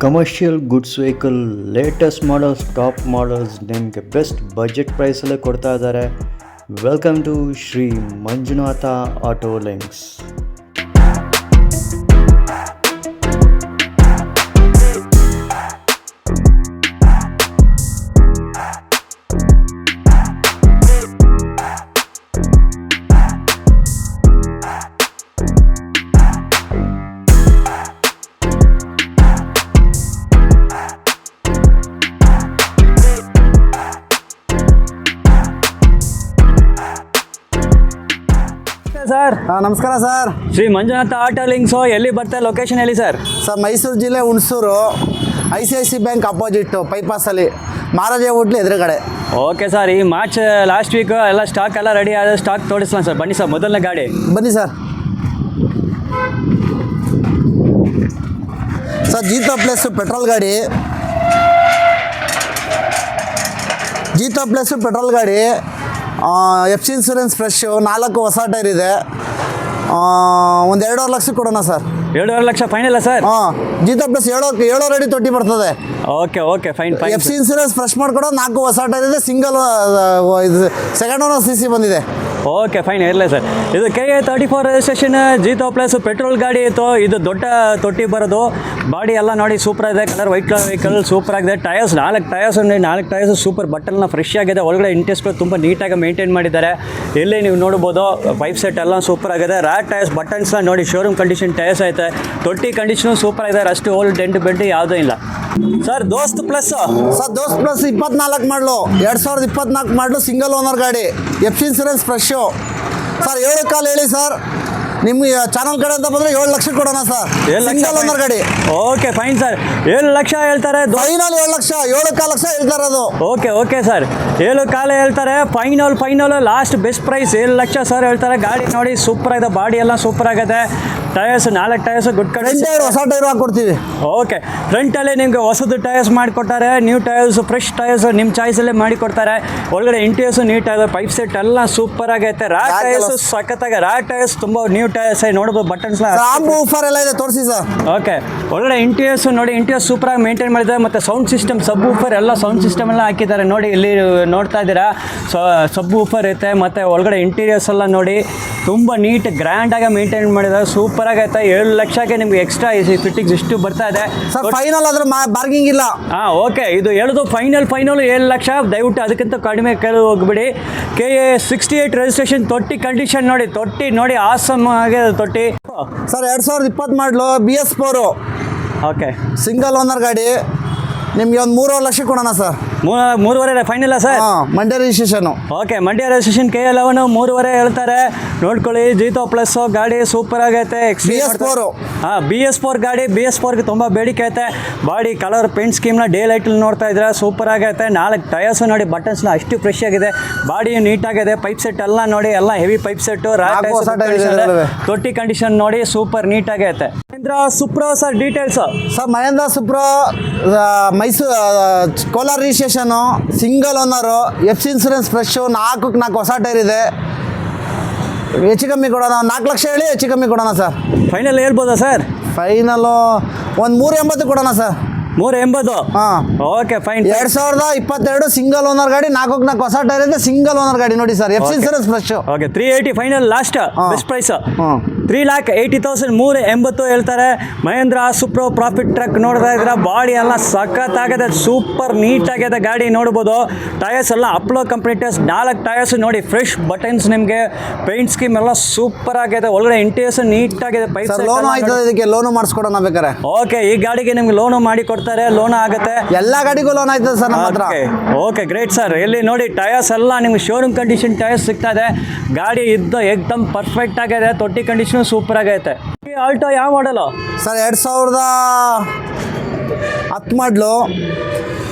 Commercial goods vehicle latest models top models ನಿಮಗೆ best budget ಪ್ರೈಸಲ್ಲೇ ಕೊಡ್ತಾ ಇದ್ದಾರೆ. Welcome to Shri Manjunatha auto links. Sir ನಮಸ್ಕಾರ sir. Shri Manjunatha auto links ಎಲ್ಲಿ ಬರ್ತಾರೆ? ಲೊಕೇಶನ್ ಹೇಳಿ ಸರ್. ಸರ್ ಮೈಸೂರು ಜಿಲ್ಲೆ ಹುಣಸೂರು ICICI ಬ್ಯಾಂಕ್ ಅಪೋಸಿಟ್ಟು ಬೈಪಾಸಲ್ಲಿ ಮಹಾರಾಜ ಹೋಟ್ಲು ಎದುರುಗಡೆ. ಓಕೆ ಸರ್, ಈ ಮಾರ್ಚ್ ಲಾಸ್ಟ್ ವೀಕ್ ಎಲ್ಲ ಸ್ಟಾಕ್ ಎಲ್ಲ ರೆಡಿ ಆದ ಸ್ಟಾಕ್ ತೋರಿಸ್ಲಾ ಸರ್? ಬನ್ನಿ ಸರ್, ಮೊದಲನೇ ಗಾಡಿ ಬನ್ನಿ sir. Sir Jeeto plus petrol ಗಾಡಿ, ಜೀತೋ ಪ್ಲಸ್ ಪೆಟ್ರೋಲ್ ಗಾಡಿ, FC ಇನ್ಸೂರೆನ್ಸ್ ಫ್ರೆಶ್ಶು, 4 ಹೊಸ ಟೈರ್ ಇದೆ. ಒಂದು 2.5 ಲಕ್ಷ ಕೊಡೋಣ ಸರ್. 2.5 ಲಕ್ಷ ಫೈನಲ್ಲ ಸರ್? ಹಾಂ, ಜೀತೋ ಪ್ಲಸ್ 7 ಅಡಿ ತೊಟ್ಟಿ ಬರ್ತದೆ. Okay fine. FC insurance fresh ಮಾಡ್ಕೊಡೋ, 4 ಹೊಸ ಟೈರ್ ಇದೆ. ಸಿಂಗಲ್ ಇದು ಸೆಕೆಂಡ್ ಓನರ್ CC ಬಂದಿದೆ. ಓಕೆ ಫೈನ್, ಇರಲಿ ಸರ್. ಇದು KA 34 registration Jeeto plus petrol ಗಾಡಿ ಇತ್ತು. ಇದು ದೊಡ್ಡ ತೊಟ್ಟಿ ಬರೋದು. ಬಾಡಿ ಎಲ್ಲ ನೋಡಿ ಸೂಪರ್ ಇದೆ. Colour white colour vehicle super ಆಗಿದೆ. ಟಯರ್ಸ್ 4 ಟಯರ್ಸ್ ഉണ്ട്. 4 ಟಯರ್ಸ್ ಸೂಪರ್ ಬಟನ್ನ ಫ್ರೆಶ್ ಆಗಿದೆ. ಒಳಗಡೆ ಇಂಟೆಸ್ಟ್ಗಳು ತುಂಬ ನೀಟಾಗಿ ಮೇಂಟೈನ್ ಮಾಡಿದ್ದಾರೆ. ಇಲ್ಲಿ ನೀವು ನೋಡ್ಬೋದು ಪೈಪ್ ಸೆಟ್ ಎಲ್ಲ ಸೂಪರ್ ಆಗಿದೆ. ರ್ಯಾಕ್ ಟಯರ್ಸ್ ಬಟನ್ಸ್ನ ನೋಡಿ ಶೋರೂಮ್ ಕಂಡೀಷನ್ ಟಯರ್ಸ್ ಐತೆ. ತೊಟ್ಟಿ ಕಂಡೀಷನು ಸೂಪರ್ ಇದೆ. ಅಷ್ಟು ಓಲ್ಡ್ ಡೆಂಟ್ ಬೆಂಟ್ ಯಾವುದೂ ಇಲ್ಲ ಸರ್. ದೋಸ್ತ್ ಪ್ಲಸ್ ಸರ್, ದೋಸ್ತ್ ಪ್ಲಸ್ 24 ಮಾಡಲು, 2024 ಮಾಡಲು, ಸಿಂಗಲ್ ಓನರ್ ಗಾಡಿ, FC ಇನ್ಸೂರೆನ್ಸ್ ಫ್ರೆಶ್ಶು. ಸರ್ 7 ಕಾಲು ಹೇಳಿ ಸರ್. ನಿಮ್ಮ ಚಾನಲ್ ಕಡೆ ಅಂತ ಬಂದರೆ 7 ಲಕ್ಷ ಕೊಡೋಣ ಸರ್. ಸಿಂಗಲ್ ಓನರ್ ಗಾಡಿ. Okay fine sir. 7 ಲಕ್ಷ ಹೇಳ್ತಾರೆ. ಫೈನಲ್ 7 ಲಕ್ಷ, 7.25 ಲಕ್ಷ ಹೇಳ್ತಾರೆ ಅದು. ಓಕೆ ಸರ್, 7 ಕಾಲು ಹೇಳ್ತಾರೆ. ಫೈನಲ್ ಲಾಸ್ಟ್ ಬೆಸ್ಟ್ ಪ್ರೈಸ್ 7 ಲಕ್ಷ ಸರ್ ಹೇಳ್ತಾರೆ. ಗಾಡಿ ನೋಡಿ ಸೂಪರ್ ಆಗಿದೆ. ಬಾಡಿ ಎಲ್ಲ ಸೂಪರ್ ಆಗಿದೆ. Tyres 4 tyres good condition. ಹೊಸ ಟೈರ್ ಹಾಕ್ಕೊಡ್ತೀವಿ. ಓಕೆ, ಫ್ರಂಟಲ್ಲಿ ನಿಮಗೆ ಹೊಸದು ಟಯರ್ಸ್ ಮಾಡಿಕೊಡ್ತಾರೆ. ನ್ಯೂ ಟಯರ್ಸ್, ಫ್ರೆಶ್ ಟಯರ್ಸ್ ನಿಮ್ಮ ಚಾಯ್ಸಲ್ಲೇ ಮಾಡಿಕೊಡ್ತಾರೆ. ಒಳಗಡೆ ಇಂಟೀರಿಯರ್ಸ್ ನೀಟಾಗಿದೆ. ಪೈಪ್ ಸೆಟ್ ಎಲ್ಲ ಸೂಪರ್ ಆಗೈತೆ. ರ್ಯಾಕ್ ಟಯರ್ಸ್ ಸಖತ್ತಾಗಿ. ರ್ಯಾಕ್ ಟಯರ್ಸ್ ತುಂಬ ನ್ಯೂ ಟಯರ್ಸ್ ನೋಡ್ಬೋದು. ಬಟನ್ಸ್ ಆಫರ್ ಎಲ್ಲ ಇದೆ, ತೋರಿಸಿ ಸರ್. ಓಕೆ, ಒಳಗಡೆ ಇಂಟೀರಿಯರ್ಸ್ ನೋಡಿ. ಇಂಟೀರಿಯರ್ಸ್ ಸೂಪರಾಗಿ ಮೇಂಟೈನ್ ಮಾಡಿದ್ದಾರೆ. ಮತ್ತು ಸೌಂಡ್ ಸಿಸ್ಟಮ್, ಸಬ್ ಊಫರ್ ಎಲ್ಲ ಸೌಂಡ್ ಸಿಸ್ಟಮ್ ಎಲ್ಲ ಹಾಕಿದ್ದಾರೆ ನೋಡಿ. ಇಲ್ಲಿ ನೋಡ್ತಾ ಇದ್ದೀರಾ ಸಬ್ ಊಫರ್ ಐತೆ. ಮತ್ತು ಒಳಗಡೆ ಇಂಟೀರಿಯರ್ಸ್ ಎಲ್ಲ ನೋಡಿ ತುಂಬ ನೀಟ್ ಗ್ರ್ಯಾಂಡಾಗಿ ಮೇಂಟೈನ್ ಮಾಡಿದ್ದಾರೆ. ಸೂಪರ್ ಆಗೈತೆ. 7 ಲಕ್ಷಕ್ಕೆ ನಿಮ್ಗೆ ಎಕ್ಸ್ಟ್ರಾ ಫಿಟ್ಟಿಂಗ್ಸ್ ಇಷ್ಟು ಬರ್ತಾ ಇದೆ ಸರ್. ಫೈನಲ್ ಆದ್ರೆ ಬಾರ್ಗಿಂಗ್ ಇಲ್ಲ. ಹಾಂ, ಓಕೆ, ಇದು ಹೇಳೋದು ಫೈನಲ್ 7 ಲಕ್ಷ. ದಯವಿಟ್ಟು ಅದಕ್ಕಿಂತ ಕಡಿಮೆ ಕೇಳಿ ಹೋಗ್ಬಿಡಿ. KA 68 registration. ತೊಟ್ಟಿ ಕಂಡೀಷನ್ ನೋಡಿ. ತೊಟ್ಟಿ ನೋಡಿ ಆಸಮ್ ಆಗಿದೆ ತೊಟ್ಟಿ ಸರ್. 2020 ಮಾಡಲು BS4. ಓಕೆ, ಸಿಂಗಲ್ ಓನರ್ ಗಾಡಿ. ನಿಮಗೆ ಒಂದು 3.5 ಲಕ್ಷ ಕೊಡೋಣ ಸರ್. 3.5 ಫೈನಲ್ಲ sir? Mandya registration. Okay, Mandya registration KA 11 3.5 ಹೇಳ್ತಾರೆ. ನೋಡ್ಕೊಳ್ಳಿ. ಜೀತೋ ಪ್ಲಸ್ ಗಾಡಿ ಸೂಪರ್ ಆಗೈತೆ. BS4. ಹಾಂ, BS4 ಗಾಡಿ. BS4ಗೆ ತುಂಬ ಬೇಡಿಕೆ ಐತೆ. ಬಾಡಿ ಕಲರ್ ಪೇಂಟ್ ಸ್ಕೀಮ್ನ ಡೇ ಲೈಟಲ್ಲಿ ನೋಡ್ತಾ ಇದ್ರೆ ಸೂಪರ್ ಆಗೈತೆ. 4 ಟಯರ್ಸ್ ನೋಡಿ. ಬಟನ್ಸ್ನ ಅಷ್ಟು ಫ್ರೆಶ್ ಆಗಿದೆ. ಬಾಡಿ ನೀಟಾಗಿದೆ. ಪೈಪ್ ಸೆಟ್ ಎಲ್ಲ ನೋಡಿ, ಎಲ್ಲ ಹೆವಿ ಪೈಪ್ ಸೆಟ್ಟು. ತೊಟ್ಟಿ ಕಂಡೀಷನ್ ನೋಡಿ ಸೂಪರ್ ನೀಟಾಗೈತೆ. Mahindra Supro sir, details sir. Mahindra Supro Mysuru Kolar registration, single owner, FC insurance fresh, 4 ಹೊಸ ಟೈರ್ ಇದೆ. ಹೆಚ್ಚು ಕಮ್ಮಿ ಕೊಡೋಣ. 4 ಲಕ್ಷ ಹೇಳಿ, ಹೆಚ್ಚು ಕಮ್ಮಿ ಕೊಡೋಣ ಸರ್. ಫೈನಲ್ ಹೇಳ್ಬೋದಾ ಸರ್? ಫೈನಲು ಒಂದು 380 ಕೊಡೋಣ ಸರ್. 380. ಹಾಂ, ಓಕೆ ಫೈನ್. 2022 ಸಿಂಗಲ್ ಓನರ್ ಗಾಡಿ, 4 ಹೊಸ ಟೈರ್ ಇದೆ. ಸಿಂಗಲ್ ಓನರ್ ಗಾಡಿ ನೋಡಿ ಸರ್. FC insurance fresh. Okay, 380 final last best price. 3,80,000 380 ಹೇಳ್ತಾರೆ. ಮಹೇಂದ್ರ ಸುಪ್ರೋ ಪ್ರಾಫಿಟ್ ಟ್ರಕ್ ನೋಡ್ತಾ ಇದ್ರೆ ಬಾಡಿ ಎಲ್ಲ ಸಖತ್ತಾಗಿದೆ. ಸೂಪರ್ ನೀಟ್ ಆಗಿದೆ ಗಾಡಿ ನೋಡ್ಬೋದು. ಟಯರ್ಸ್ ಎಲ್ಲ ಅಪ್ಲೋ ಕಂಪ್ನಿ ಟಯರ್ಸ್. 4 ಟಯರ್ಸ್ ನೋಡಿ ಫ್ರೆಶ್ ಬಟನ್ಸ್. ನಿಮಗೆ ಪೇಂಟ್ ಸ್ಕೀಮ್ ಎಲ್ಲ ಸೂಪರ್ ಆಗಿದೆ. ಒಳಗಡೆ ಇಂಟೀರಿಯರ್ಸ್ ನೀಟ್ ಆಗಿದೆ. ಪೈಪ್ ಲೋನ್ ಆಯ್ತದೆ. ಇದಕ್ಕೆ ಲೋನು ಮಾಡಿಸ್ಕೊಡೋಣ ಬೇಕಾರೆ. ಓಕೆ, ಈ ಗಾಡಿಗೆ ನಿಮ್ಗೆ ಲೋನು ಮಾಡಿ ಕೊಡ್ತಾರೆ. ಲೋನ್ ಆಗುತ್ತೆ. ಎಲ್ಲ ಗಾಡಿಗೂ ಲೋನ್ ಆಯ್ತದೆ ಸರ್ ನಮ್ಮ ಹತ್ರ. Okay great sir. ಇಲ್ಲಿ ನೋಡಿ ಟಯರ್ಸ್ ಎಲ್ಲ ನಿಮ್ಗೆ ಶೋರೂಮ್ ಕಂಡೀಷನ್ ಟಯರ್ಸ್ ಸಿಗ್ತಾ ಇದೆ. ಗಾಡಿ ಏಕ್ದಮ್ ಪರ್ಫೆಕ್ಟ್ ಆಗಿದೆ. ತೊಟ್ಟಿ ಕಂಡೀಷನ್ ಸೂಪರ್ ಆಗೈತೆ. ಈ ಆಲ್ಟೋ ಯಾವ ಮಾಡಲು ಸರ್? 2010 ಮಾಡಲು.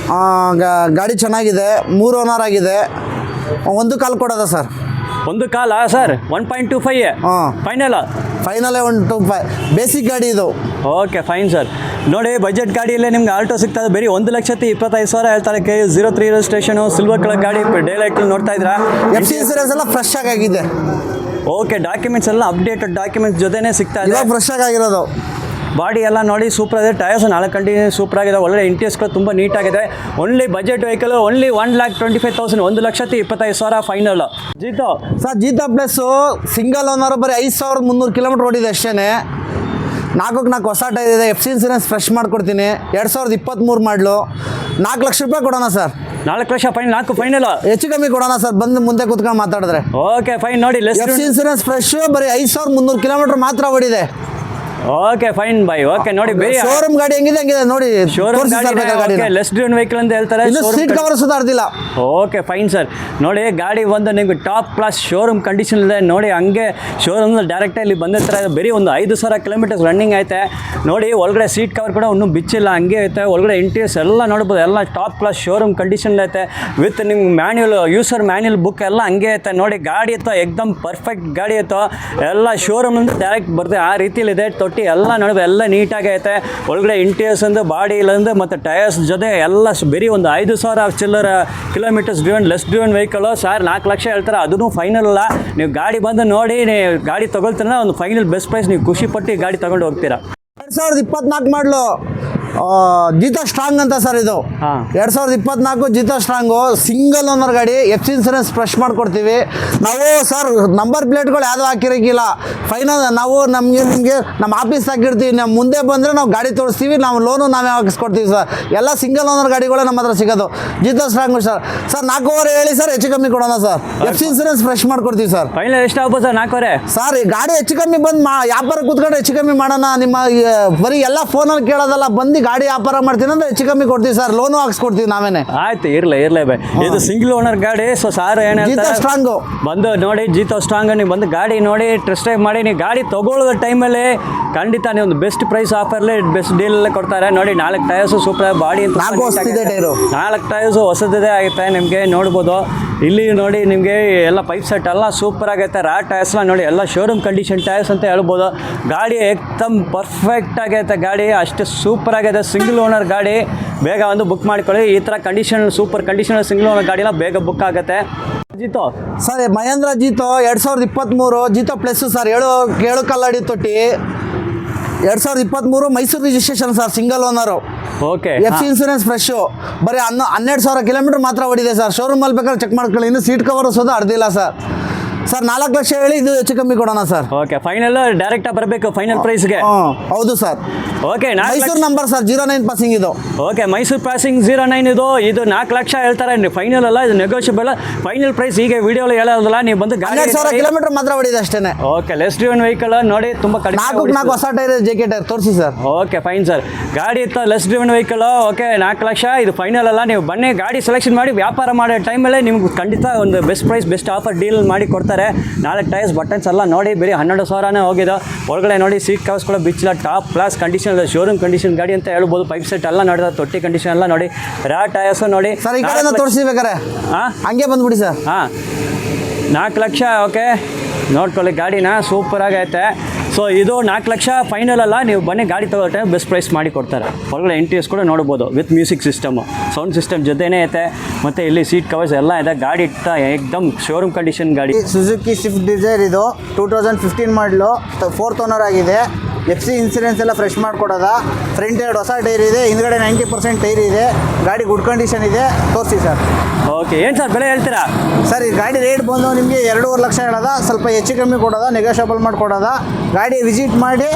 ಗಾಡಿ ಚೆನ್ನಾಗಿದೆ. 3 ಓನರ್ ಆಗಿದೆ. 1 ಕಾಲು ಕೊಡೋದ ಸರ್? 1 ಕಾಲ ಸರ್? 1.25. ಹಾಂ, ಫೈನಲೇ 1.25. ಬೇಸಿಕ್ ಗಾಡಿ ಇದು. Okay fine sir. ನೋಡಿ ಬಜೆಟ್ ಗಾಡಿಯಲ್ಲೇ ನಿಮ್ಗೆ ಆಲ್ಟೋ ಸಿಗ್ತದೆ. ಬರೀ 1,25,000 ಹೇಳ್ತಾರೆ. KA 03 ರಿಜಿಸ್ಟ್ರೇಷನು, ಸಿಲ್ವರ್ ಕಲರ್ ಗಾಡಿ. ಡೇ ಲೈಟ್ ನೋಡ್ತಾ ಇದ್ದೀರಾ. FC ಇನ್ಸೂರೆನ್ಸ್ ಎಲ್ಲ ಫ್ರೆಶ್ ಆಗಿದೆ. ಓಕೆ, ಡಾಕ್ಯುಮೆಂಟ್ಸ್ ಎಲ್ಲ ಅಪ್ಡೇಟೆಡ್ ಡಾಕ್ಯುಮೆಂಟ್ಸ್ ಜೊತೆನೇ ಸಿಗ್ತಾ ಇದೆ. ಫ್ರೆಶ್ ಆಗಿರೋದು. ಬಾಡಿ ಎಲ್ಲ ನೋಡಿ ಸೂಪರ್ ಇದೆ, ಟೈರ್ಸ್ 4 ಕಂಟಿನ್ಯೂ ಸೂಪರ್ ಆಗಿದೆ, ಒಳ್ಳೆ ಇಂಟೀರಿಯರ್ಸ್ಗಳು ತುಂಬ ನೀಟಾಗಿದೆ. Only budget vehicle, only 1,25,000, 1,25,000 final. Jeeto sir Jeeto plus single owner ಬರೀ 5,300 ಕಿಲೋಮೀಟ್ರ್ ಓಡಿದೆ ಅಷ್ಟೇ. 4 ಹೊಸ ಟೈರ್ ಇದೆ, FC ಇನ್ಸೂರೆನ್ಸ್ ಫ್ರೆಶ್ ಮಾಡ್ಕೊಡ್ತೀನಿ. 2023 ಮಾಡಲು 4 ಲಕ್ಷ ರೂಪಾಯಿ ಕೊಡೋಣ ಸರ್. 4 ಲಕ್ಷ ಫೈನ್, 4 ಫೈನಲ್ ಹೆಚ್ಚು ಕಮ್ಮಿ ಕೊಡೋಣ ಸರ್, ಬಂದು ಮುಂದೆ ಕೂತ್ಕೊಂಡು ಮಾತಾಡಿದ್ರೆ. Okay fine. ನೋಡಿ FC ಇನ್ಸೂರೆನ್ಸ್ ಫ್ರೆಶ್ ಬರೀ 5,300 ಕಿಲೋಮೀಟ್ರ್ ಮಾತ್ರ ಓಡಿದೆ. Okay fine by. ಓಕೆ ನೋಡಿ ಬೇರೆ ಶೋರೂಮ್ ಗಾಡಿ ಹೆಂಗಿದೆ ನೋಡಿ, ಶೋರೂಮ್ ಗಾಡಿ ಲೆಸ್ ಡ್ರಿವನ್ ವೆಹಿಕಲ್ ಅಂತ ಹೇಳ್ತಾರೆ. ಸೀಟ್ ಕವರ್ ಸುಧಾರ್ದಿಲ್ಲ. Okay fine sir. ನೋಡಿ ಗಾಡಿ ಒಂದು ನಿಮ್ಗೆ ಟಾಪ್ ಕ್ಲಾಸ್ ಶೋರೂಮ್ ಕಂಡೀಷನ್ ಇದೆ ನೋಡಿ. ಹಂಗೆ ಶೋರೂಮ್ ಡೈರೆಕ್ಟ್ ಇಲ್ಲಿ ಬಂದಿರ್ತಾರೆ. ಬರೀ ಒಂದು 5,000 ಕಿಲೋಮೀಟರ್ಸ್ ರನ್ನಿಂಗ್ ಐತೆ ನೋಡಿ. ಒಳಗಡೆ ಸೀಟ್ ಕವರ್ ಕೂಡ ಇನ್ನೂ ಬಿಚ್ಚಿಲ್ಲ, ಹಂಗೆ ಐತೆ. ಒಳಗಡೆ ಇಂಟೀರಿಯರ್ಸ್ ಎಲ್ಲ ನೋಡ್ಬೋದು, ಎಲ್ಲ ಟಾಪ್ ಕ್ಲಾಸ್ ಶೋರೂಮ್ ಕಂಡೀಷನ್ ಐತೆ. ವಿತ್ ನಿಮ್ಗೆ ಮ್ಯಾನ್ಯುಯಲ್ ಯೂಸರ್ ಮ್ಯಾನ್ಯುಯಲ್ ಬುಕ್ ಎಲ್ಲ ಹಂಗೆ ಐತೆ ನೋಡಿ. ಗಾಡಿ ಇತ್ತು ಎಕ್ದಮ್ ಪರ್ಫೆಕ್ಟ್ ಗಾಡಿ ಇತ್ತು, ಎಲ್ಲ ಶೋರೂಮ್ ಅಂತ ಡೈರೆಕ್ಟ್ ಬರ್ತದೆ ಆ ರೀತಿಲಿದೆ. ತೊಟ್ಟಿ ಎಲ್ಲ ನೋಡ್ಬೋದು, ಎಲ್ಲ ನೀಟಾಗಿ ಐತೆ. ಒಳಗಡೆ ಇಂಟೀರಿಯರ್ಸ್ ಅಂದ್ರೆ ಬಾಡಿ ಇಲ್ಲಂದ್ರೆ ಮತ್ತು ಟೈರ್ಸ್ ಜೊತೆ ಎಲ್ಲ ಬರೀ ಒಂದು 5,000 ಚಿಲ್ಲರ kilometres driven less driven vehicle sir. 4 lakh ಹೇಳ್ತಾರೆ, ಅದೂ ಫೈನಲ್ ಅಲ್ಲ. ನೀವು ಗಾಡಿ ಬಂದು ನೋಡಿ, ನೀವು ಗಾಡಿ ತೊಗೊಳ್ತೀರ ಒಂದು ಫೈನಲ್ ಬೆಸ್ಟ್ ಪ್ರೈಸ್, ನೀವು ಖುಷಿ ಪಟ್ಟು ಈ ಗಾಡಿ ತೊಗೊಂಡು ಹೋಗ್ತೀರಾ. 2024 ಮಾಡಲು ಜೀತಾ ಸ್ಟ್ರಾಂಗ್ ಅಂತ ಸರ್ ಇದು. 2024 ಜೀತಾ ಸ್ಟ್ರಾಂಗು ಸಿಂಗಲ್ ಓನರ್ ಗಾಡಿ, FC ಇನ್ಸೂರೆನ್ಸ್ ಫ್ರೆಶ್ ಮಾಡ್ಕೊಡ್ತೀವಿ ನಾವು ಸರ್. ನಂಬರ್ ಪ್ಲೇಟ್ಗಳು ಯಾವುದೂ ಹಾಕಿರೋಕ್ಕಿಲ್ಲ. ಫೈನಲ್ ನಾವು ನಿಮಗೆ ನಮ್ಮ ಆಫೀಸ್ ಹಾಕಿರ್ತೀವಿ. ನಾವು ಮುಂದೆ ಬಂದರೆ ನಾವು ಗಾಡಿ ತೋರಿಸ್ತೀವಿ, ನಾವು ಲೋನು ನಾವೇ ಹಾಕಿಸ್ಕೊಡ್ತೀವಿ ಸರ್. ಎಲ್ಲ ಸಿಂಗಲ್ ಓನರ್ ಗಾಡಿಗಳೇ ನಮ್ಮ ಹತ್ರ ಸಿಗೋದು. ಜೀತಾ ಸ್ಟ್ರಾಂಗು ಸರ್. 4,500 ಹೇಳಿ ಸರ್, ಹೆಚ್ಚು ಕಮ್ಮಿ ಕೊಡೋಣ ಸರ್. FC ಇನ್ಸೂರೆನ್ಸ್ ಫ್ರೆಶ್ ಮಾಡ್ಕೊಡ್ತೀವಿ ಸರ್. ಫೈನಲ್ ಎಷ್ಟು ಆಗ್ಬೋದು ಸರ್? 4,500 ಸರ್. ಈ ಗಾಡಿ ಹೆಚ್ಚು ಕಮ್ಮಿ ಬಂದು ವ್ಯಾಪಾರ ಕೂತ್ಕೊಂಡು ಹೆಚ್ಚು ಕಮ್ಮಿ ಮಾಡೋಣ. ನಿಮ್ಮ ಬರೀ ಎಲ್ಲ ಫೋನಲ್ಲಿ ಕೇಳೋದಲ್ಲ, ಬಂದು ಗಾಡಿ ವ್ಯಾಪಾರ ಮಾಡ್ತೀನಿ ಅಂದ್ರೆ ಹೆಚ್ಚು ಕಮ್ಮಿ ಕೊಡ್ತೀವಿ ಸರ್. ಲೋನು ಹಾಕ್ಸ್ಕೊಡ್ತೀವಿ ನಾವೇನೆ. ಆಯ್ತು, ಇರ್ಲೇ ಬೈ. ಇದು ಸಿಂಗಲ್ ಓನರ್ ಗಾಡಿ. ಸೊ ಸಾರ್ ಜೀತಾ ಸ್ಟ್ರಾಂಗು ಬಂದು ನೋಡಿ, ಜೀತಾ ಸ್ಟ್ರಾಂಗ್ ನೀವು ಬಂದು ಗಾಡಿ ನೋಡಿ, ಟೆಸ್ಟ್ ಡ್ರೈವ್ ಮಾಡಿ. ನೀವು ಗಾಡಿ ತೊಗೊಳ್ಳೋ ಟೈಮಲ್ಲಿ ಖಂಡಿತ ನೀವು ಒಂದು ಬೆಸ್ಟ್ ಪ್ರೈಸ್ ಆಫರ್ಲಿ ಬೆಸ್ಟ್ ಡೀಲಲ್ಲೇ ಕೊಡ್ತಾರೆ ನೋಡಿ. 4 ಟೈರ್ಸು ಸೂಪರ್, ಬಾಡಿ ಅಂತ 4 ಟೈರ್ಸು ಹೊಸದಿದೆ ಆಗುತ್ತೆ ನಿಮಗೆ ನೋಡ್ಬೋದು. ಇಲ್ಲಿ ನೋಡಿ ನಿಮಗೆ ಎಲ್ಲ ಪೈಪ್ ಸೆಟ್ ಎಲ್ಲ ಸೂಪರ್ ಆಗೈತೆ. ಟೈರ್ಸ್ನ ನೋಡಿ, ಎಲ್ಲ ಶೋರೂಮ್ ಕಂಡೀಷನ್ ಟೈರ್ಸ್ ಅಂತ ಹೇಳ್ಬೋದು. ಗಾಡಿ ಏಕ್ದಮ್ ಪರ್ಫೆಕ್ಟ್ ಆಗೈತೆ ಗಾಡಿ, ಅಷ್ಟು ಸೂಪರ್ ಆಗೈತೆ. ಸಿಂಗಲ್ ಓನರ್ ಗಾಡಿ, ಬೇಗ ಒಂದು ಬುಕ್ ಮಾಡ್ಕೊಳ್ಳಿ. ಈ ಥರ condition super condition single owner ಗಾಡಿನ ಬೇಗ ಬುಕ್ ಆಗುತ್ತೆ. Jeeto sir, Mahendra Jeeto 2023 Jeeto plus sir. 7 Kalladi ತೊಟ್ಟಿ, 2023 Mysuru registration sir. Single owner. Okay. FC insurance fresh ಬರೀ 12,000 ಕಿಲೋಮೀಟರ್ ಮಾತ್ರ ಓಡಿದೆ ಸರ್. ಶೋರೂಮಲ್ಲಿ ಬೇಕಾದ್ರೆ ಚೆಕ್ ಮಾಡ್ಕೊಳ್ಳಿ. ಇನ್ನು ಸೀಟ್ ಕವರ್ ಸೋದು ಅರ್ದಿಲ್ಲ ಸರ್. ಸರ್ 4 ಲಕ್ಷ ಹೇಳಿ, ಇದು ಹೆಚ್ಚು ಕಮ್ಮಿ ಕೊಡೋಣ ಸರ್. ಓಕೆ ಫೈನಲ್ ಡೈರೆಕ್ಟಾಗಿ ಬರಬೇಕು ಫೈನಲ್ ಪ್ರೈಸ್ಗೆ. ಹೌದು sir. Okay. Mysuru number sir, 09 passing ಇದು. ಓಕೆ, ಮೈಸೂರು ಪಾಸಿಂಗ್ 09 ಇದು 4 ಲಕ್ಷ ಹೇಳ್ತಾರೆ. ಫೈನಲ್ ಅಲ್ಲ, ಇದು ನೆಗೋಷಿಯಬಲ್. ಫೈನಲ್ ಪ್ರೈಸ್ ಈಗ ವಿಡಿಯೋಲಿ ಹೇಳೋದಲ್ಲ, ನೀವು ಬಂದು 12,000 ಕಿಲೋಮೀಟರ್ ಮಾತ್ರ ಓಡಿದೆ ಅಷ್ಟೇ. ಓಕೆ, ಲೆಸ್ ಡ್ರಿವನ್ ವೆಹಿಕಲ್ ನೋಡಿ, ತುಂಬ ಕಡಿಮೆ. 4 ಹೊಸ ಟೈರ್ JK ಟೈರ್ ತೋರಿಸಿ ಸರ್. Okay fine sir. ಗಾಡಿ ಇತ್ತು less driven vehicle. Okay, 4 lakh ಇದು ಫೈನಲ್ ಅಲ್ಲ. ನೀವು ಬನ್ನಿ, ಗಾಡಿ ಸೆಲೆಕ್ಷನ್ ಮಾಡಿ ವ್ಯಾಪಾರ ಮಾಡೋ ಟೈಮಲ್ಲೇ ನಿಮ್ಗೆ ಖಂಡಿತ ಒಂದು best price best offer deal ಮಾಡಿ ಕೊಡ್ತಾರೆ. 4 ಟೈರ್ಸ್ ಬಟನ್ಸ್ ಎಲ್ಲ ನೋಡಿ, ಬರೀ 12,000 ಹೋಗಿದ್ದು. ಒಳಗಡೆ ನೋಡಿ ಸೀಟ್ ಕವರ್ಸ್ ಕೂಡ ಬಿಚ್ಚಿಲ್ಲ, ಟಾಪ್ ಕ್ಲಾಸ್ ಕಂಡೀಷನ್ ಇದೆ. ಶೋರೂಮ್ ಕಂಡೀಷನ್ ಗಾಡಿ ಅಂತ ಹೇಳ್ಬೋದು. ಪೈಪ್ ಸೆಟ್ ಎಲ್ಲ ನೋಡಿದ್ರೆ, ತೊಟ್ಟಿ ಕಂಡೀಷನ್ ಎಲ್ಲ ನೋಡಿ. ಟೈರ್ಸ್ ನೋಡಿ ಸರ್. ಈ ಕಡೆ ತೋರಿಸ್ಬೇಕಾರೆ ಹಂಗೆ ಬಂದ್ಬಿಡಿ ಸರ್. 4 ಲಕ್ಷ. ಓಕೆ, ನೋಡ್ಕೊಳ್ಳಿ ಗಾಡಿನ ಸೂಪರ್ ಆಗೈತೆ. ಸೊ ಇದು 4 ಲಕ್ಷ ಫೈನಲ್ ಅಲ್ಲ. ನೀವು ಬನ್ನಿ, ಗಾಡಿ ತಗೋ ಟೈಮ್ ಬೆಸ್ಟ್ ಪ್ರೈಸ್ ಮಾಡಿ ಕೊಡ್ತಾರೆ. ಹೊರಗಡೆ ಇಂಟೀರಿಯರ್ಸ್ ಕೂಡ ನೋಡ್ಬೋದು, with music system, sound system ಜೊತೆನೇ ಐತೆ. ಮತ್ತು ಇಲ್ಲಿ ಸೀಟ್ ಕವರ್ಸ್ ಎಲ್ಲ ಇದೆ. ಗಾಡಿ ಇಟ್ಟ ಏಕ್ದಮ್ ಶೋರೂಮ್ ಕಂಡೀಷನ್ ಗಾಡಿ. ಸುಜುಕಿ ಸ್ವಿಫ್ಟ್ ಡಿಸೈರ್ ಇದು 2015 ಮಾಡಲು, 4th ಓನರ್ ಆಗಿದೆ. FC ಇನ್ಸೂರೆನ್ಸ್ ಎಲ್ಲ ಫ್ರೆಶ್ ಮಾಡಿಕೊಡೋದ. ಫ್ರಂಟ್ 2 ಹೊಸ ಟೈರ್ ಇದೆ, ಹಿಂದ್ಗಡೆ 90% ಟೈರ್ ಇದೆ. ಗಾಡಿ ಗುಡ್ ಕಂಡೀಷನ್ ಇದೆ. ತೋರಿಸಿ ಸರ್. ಓಕೆ, ಏನು ಸರ್ ಬೆಲೆ ಹೇಳ್ತೀರಾ? ಸರ್ ಈ ಗಾಡಿ ರೇಟ್ ಬಂದು ನಿಮಗೆ 2.5 ಲಕ್ಷ ಹೇಳೋದ. ಸ್ವಲ್ಪ ಹೆಚ್ಚು ಕಮ್ಮಿ ಕೊಡೋದ, ನೆಗೋಷಿಯಬಲ್ ಮಾಡಿಕೊಡೋದ. ಗಾಡಿ ವಿಸಿಟ್ ಮಾಡಿ,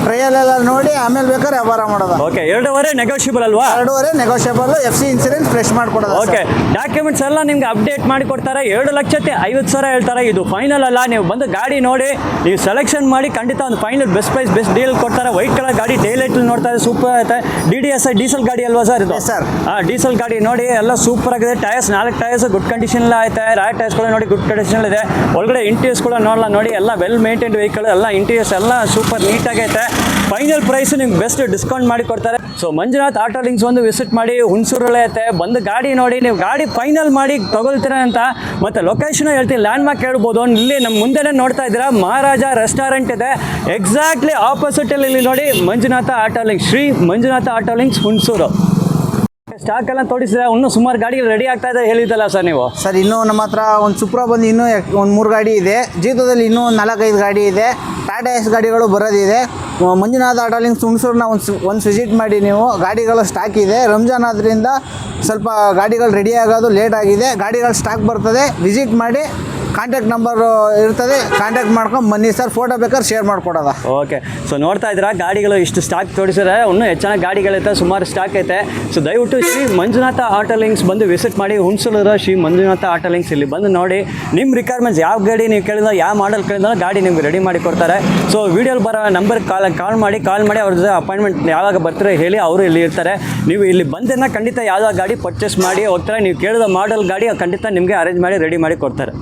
ಟ್ರಯಲ್ ಎಲ್ಲ ನೋಡಿ, ಆಮೇಲೆ ಬೇಕಾದ್ರೆ ವ್ಯವಹಾರ ಮಾಡೋದ. ಓಕೆ, 2.5 ನೆಗೋಷಿಯಬಲ್ ಅಲ್ವಾ? 2.5 ನೆಗೋಷಿಯಬಲ್. FC ಇನ್ಸೂರೆನ್ಸ್ ಫ್ರೆಶ್ ಮಾಡಿಕೊಡೋದ. ಓಕೆ, ಡಾಕ್ಯುಮೆಂಟ್ಸ್ ಎಲ್ಲ ನಿಮ್ಗೆ ಅಪ್ಡೇಟ್ ಮಾಡಿ ಕೊಡ್ತಾರೆ. 2,50,000 ಹೇಳ್ತಾರೆ. ಇದು ಫೈನಲ್ ಅಲ್ಲ. ನೀವು ಬಂದು ಗಾಡಿ ನೋಡಿ, ನೀವು ಸೆಲೆಕ್ಷನ್ ಮಾಡಿ, ಖಂಡಿತ ಒಂದು final best price best deal ಕೊಡ್ತಾರೆ. ವೈಟ್ ಕಲರ್ ಗಾಡಿ, ಡೈಲೈಟ್ ನೋಡ್ತಾ ಇದೆ, ಸೂಪರ್ ಐತೆ. DDSI ಡೀಸೆಲ್ ಗಾಡಿ ಅಲ್ವಾ ಸರ್ ಇದು? ಸರ್. ಡೀಸೆಲ್ ಗಾಡಿ ನೋಡಿ, ಎಲ್ಲ ಸೂಪರ್ ಆಗಿದೆ. ಟೈರ್ಸ್ 4 ಟೈರ್ಸ್ ಗುಡ್ ಕಂಡೀಷನ್ ಎಲ್ಲ ಐತೆ. ಟೈರ್ಸ್ ಕೂಡ ನೋಡಿ ಗುಡ್ ಕಂಡೀಷನ್ ಇದೆ. ಒಳಗಡೆ ಇಂಟೀರಿಯರ್ಸ್ ಕೂಡ ನೋಡಲ್ಲ ನೋಡಿ, ಎಲ್ಲ ವೆಲ್ ಮೇಂಟೈನ್ಡ್ ವೆಹಿಕಲ್. ಎಲ್ಲ ಇಂಟೀರಿಯರ್ಸ್ ಎಲ್ಲ ಸೂಪರ್ ನೀಟಾಗೈತೆ. ಫೈನಲ್ ಪ್ರೈಸ್ ನಿಮ್ಗೆ ಬೆಸ್ಟ್ ಡಿಸ್ಕೌಂಟ್ ಮಾಡಿ ಕೊಡ್ತಾರೆ. ಸೊ ಮಂಜುನಾಥ್ ಆಟೋ ಲಿಂಕ್ಸ್ ಒಂದು ವಿಸಿಟ್ ಮಾಡಿ, ಹುಣಸೂರಲ್ಲೇ ಐತೆ. ಬಂದು ಗಾಡಿ ನೋಡಿ, ನೀವು ಗಾಡಿ ಫೈನಲ್ ಮಾಡಿ ತೊಗೊಳ್ತೀರ ಅಂತ. ಮತ್ತು ಲೊಕೇಶನ್ ಹೇಳ್ತೀನಿ, ಲ್ಯಾಂಡ್ ಮಾರ್ಕ್ ಹೇಳ್ಬೋದು. ಇಲ್ಲಿ ನಮ್ಮ ಮುಂದೆನೇ ನೋಡ್ತಾ ಇದ್ದೀರಾ, ಮಹಾರಾಜ ರೆಸ್ಟೋರೆಂಟ್ ಇದೆ. ಎಕ್ಸಾಕ್ಟ್ಲಿ ಆಪೋಸಿಟಲ್ಲಿ ಇಲ್ಲಿ ನೋಡಿ, Manjunatha auto links, Shri Manjunatha auto links Hunsur. Stock ಎಲ್ಲ ತೋರಿಸಿದ್ರೆ ಇನ್ನೂ ಸುಮಾರು ಗಾಡಿ ರೆಡಿ ಆಗ್ತಾ ಇದೆ ಹೇಳಿದ್ದಲ್ಲ ಸರ್ ನೀವು? ಸರ್ ಇನ್ನೂ ನಮ್ಮ ಹತ್ರ ಒಂದು ಸುಪ್ರಾ ಬಂದು ಇನ್ನೂ ಒಂದು 3 ಗಾಡಿ ಇದೆ. ಜೀತೋದಲ್ಲಿ ಇನ್ನೂ 4-5 ಗಾಡಿ ಇದೆ. ಟಾಟಾ ಎಸ್ ಗಾಡಿಗಳು ಬರೋದಿದೆ. ಮಂಜುನಾಥ ಆಟೋ ಲಿಂಕ್ಸ್ ಹುಣಸೂರನ್ನ ಒಂದು ವಿಸಿಟ್ ಮಾಡಿ ನೀವು. ಗಾಡಿಗಳ ಸ್ಟಾಕ್ ಇದೆ. ರಂಜಾನ್ ಆದ್ದರಿಂದ ಸ್ವಲ್ಪ ಗಾಡಿಗಳು ರೆಡಿ ಆಗೋದು ಲೇಟ್ ಆಗಿದೆ. ಗಾಡಿಗಳ ಸ್ಟಾಕ್ ಬರ್ತದೆ, ವಿಸಿಟ್ ಮಾಡಿ. ಕಾಂಟ್ಯಾಕ್ಟ್ ನಂಬರ್ ಇರ್ತದೆ, ಕಾಂಟ್ಯಾಕ್ಟ್ ಮಾಡ್ಕೊಂಡು ಬನ್ನಿ ಸರ್. ಫೋಟೋ ಬೇಕಾದ್ರೆ ಶೇರ್ ಮಾಡಿಕೊಡೋದ. ಓಕೆ, ಸೊ ನೋಡ್ತಾ ಇದ್ದೀರಾ ಗಾಡಿಗಳು ಇಷ್ಟು ಸ್ಟಾಕ್ ತೋರಿಸಿದ್ರೆ ಇನ್ನೂ ಹೆಚ್ಚಿನ ಗಾಡಿಗಳೈತೆ, ಸುಮಾರು ಸ್ಟಾಕ್ ಐತೆ. ಸೊ ದಯವಿಟ್ಟು ಶ್ರೀ ಮಂಜುನಾಥ ಆಟೋ ಲಿಂಕ್ಸ್ ಬಂದು ವಿಸಿಟ್ ಮಾಡಿ. ಹುಣಸೂರು ಶ್ರೀ ಮಂಜುನಾಥ ಆಟೋ ಲಿಂಕ್ಸ್ ಇಲ್ಲಿ ಬಂದು ನೋಡಿ. ನಿಮ್ಮ ರಿಕ್ವೈರ್ಮೆಂಟ್ಸ್ ಯಾವ ಗಾಡಿ ನೀವು ಕೇಳಿದ್ರೆ, ಯಾವ ಮಾಡಲ್ ಕೇಳಿದ್ರೆ ಗಾಡಿ ನಿಮ್ಗೆ ರೆಡಿ ಮಾಡಿ ಕೊಡ್ತಾರೆ. ಸೊ ವೀಡಿಯೋಲಿ ಬರೋ ನಂಬರ್ ಕಾಲ್ ಮಾಡಿ ಅವ್ರ ಜೊತೆ ಅಪಾಯಿಂಟ್ಮೆಂಟ್ ಯಾವಾಗ ಬರ್ತಾರೆ ಹೇಳಿ, ಅವರು ಇಲ್ಲಿ ಇರ್ತಾರೆ. ನೀವು ಇಲ್ಲಿ ಬಂದನ್ನ ಖಂಡಿತ ಯಾವುದೋ ಗಾಡಿ ಪರ್ಚೇಸ್ ಮಾಡಿ ಹೋಗ್ತಾರೆ. ನೀವು ಕೇಳಿದ ಮಾಡಲ್ ಗಾಡಿ ಖಂಡಿತ ನಿಮಗೆ ಅರೇಂಜ್ ಮಾಡಿ ರೆಡಿ ಮಾಡಿ ಕೊಡ್ತಾರೆ.